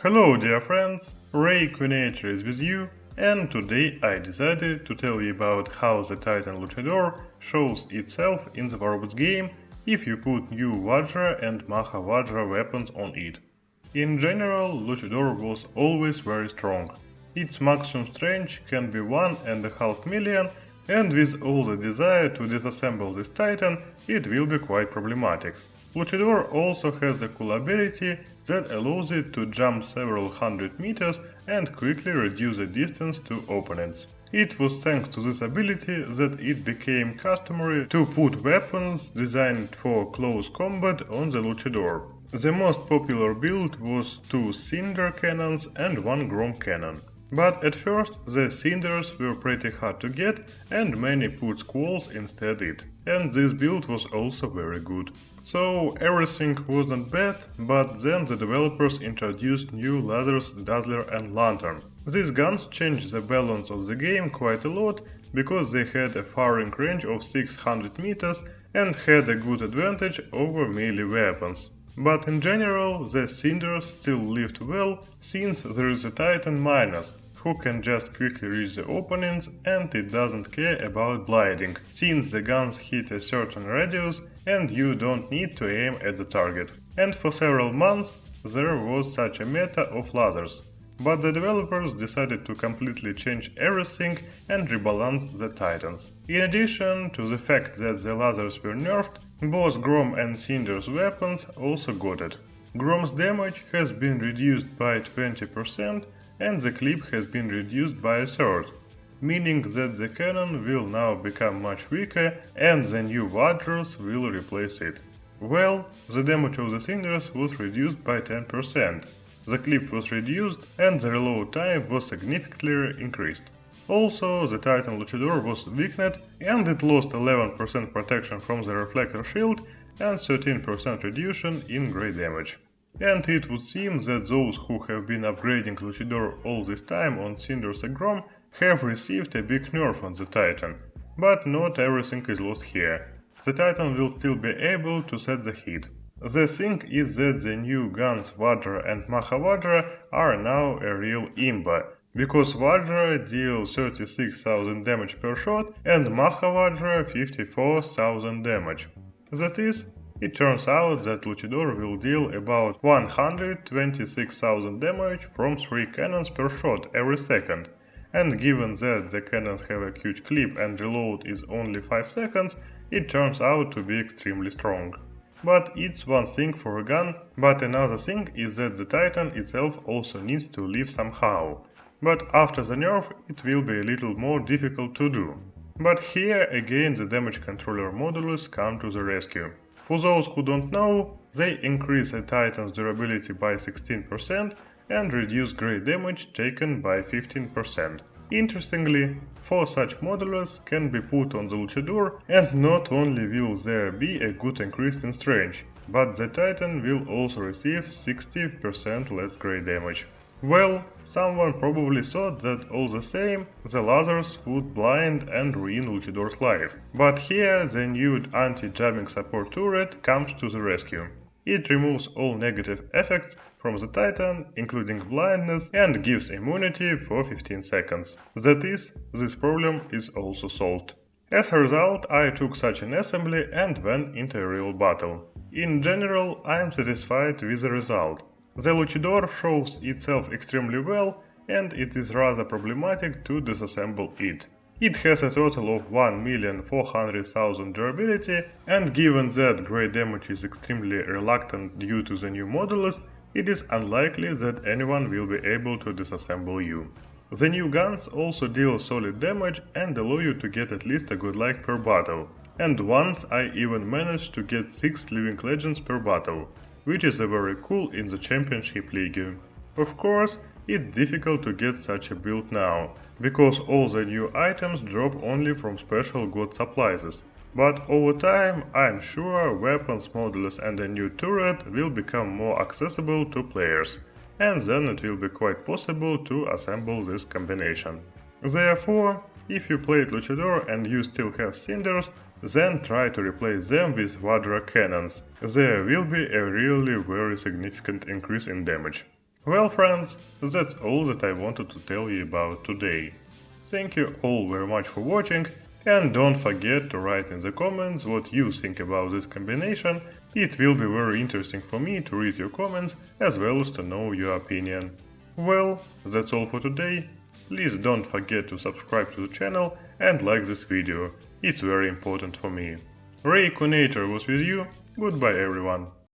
Hello dear friends, Ray Quinator is with you, and today I decided to tell you about how the Titan Luchador shows itself in the Robots game if you put new Vajra and Maha Vajra weapons on it. In general, Luchador was always very strong. Its maximum strength can be 1.5 million, and with all the desire to disassemble this Titan, it will be quite problematic. Luchador also has a cool ability that allows it to jump several hundred meters and quickly reduce the distance to opponents. It was thanks to this ability that it became customary to put weapons designed for close combat on the Luchador. The most popular build was 2 Cinder cannons and 1 Grom cannon. But at first the cinders were pretty hard to get and many put squalls instead it. And this build was also very good. So everything was not bad, but then the developers introduced new lasers Dazzler and Lantern. These guns changed the balance of the game quite a lot, because they had a firing range of 600 meters and had a good advantage over melee weapons. But in general, the cinders still lived well, since there is a Titan Minus, who can just quickly reach the opponents and it doesn't care about blinding, since the guns hit a certain radius and you don't need to aim at the target. And for several months there was such a meta of lasers. But the developers decided to completely change everything and rebalance the Titans. In addition to the fact that the lasers were nerfed, both Grom and Cinder's weapons also got it. Grom's damage has been reduced by 20%, and the clip has been reduced by a third, meaning that the cannon will now become much weaker and the new Vajras will replace it. Well, the damage of the cinders was reduced by 10%, the clip was reduced and the reload time was significantly increased. Also, the Titan Luchador was weakened and it lost 11% protection from the reflector shield and 13% reduction in grey damage. And it would seem that those who have been upgrading Luchador all this time on Cinders and Grom have received a big nerf on the Titan. But not everything is lost here. The Titan will still be able to set the hit. The thing is that the new guns Vajra and Maha Vajra are now a real imba, because Vajra deals 36,000 damage per shot and Maha Vajra 54,000 damage. That is, it turns out that Luchador will deal about 126,000 damage from 3 cannons per shot every second, and given that the cannons have a huge clip and reload is only 5 seconds, it turns out to be extremely strong. But it's one thing for a gun, but another thing is that the Titan itself also needs to live somehow. But after the nerf it will be a little more difficult to do. But here again the damage controller modulus come to the rescue. For those who don't know, they increase a Titan's durability by 16% and reduce grey damage taken by 15%. Interestingly, 4 such modulus can be put on the Luchador, and not only will there be a good increase in strength, but the Titan will also receive 60% less grey damage. Well, someone probably thought that all the same, the lasers would blind and ruin Luchador's life. But here the new anti-jamming support turret comes to the rescue. It removes all negative effects from the Titan, including blindness, and gives immunity for 15 seconds. That is, this problem is also solved. As a result, I took such an assembly and went into a real battle. In general, I am satisfied with the result. The Luchador shows itself extremely well, and it is rather problematic to disassemble it. It has a total of 1,400,000 durability, and given that grey damage is extremely reluctant due to the new modulus, it is unlikely that anyone will be able to disassemble you. The new guns also deal solid damage and allow you to get at least a good like per battle, and once I even managed to get 6 living legends per battle, which is very cool in the Championship League. Of course, it's difficult to get such a build now, because all the new items drop only from special god supplies. But over time, I'm sure weapons modulus and a new turret will become more accessible to players, and then it will be quite possible to assemble this combination. Therefore, if you played Luchador and you still have cinders, then try to replace them with Vajra cannons. There will be a really very significant increase in damage. Well friends, that's all that I wanted to tell you about today. Thank you all very much for watching, and don't forget to write in the comments what you think about this combination. It will be very interesting for me to read your comments as well as to know your opinion. Well, that's all for today. Please don't forget to subscribe to the channel and like this video, it's very important for me. Ray Conator was with you, goodbye everyone.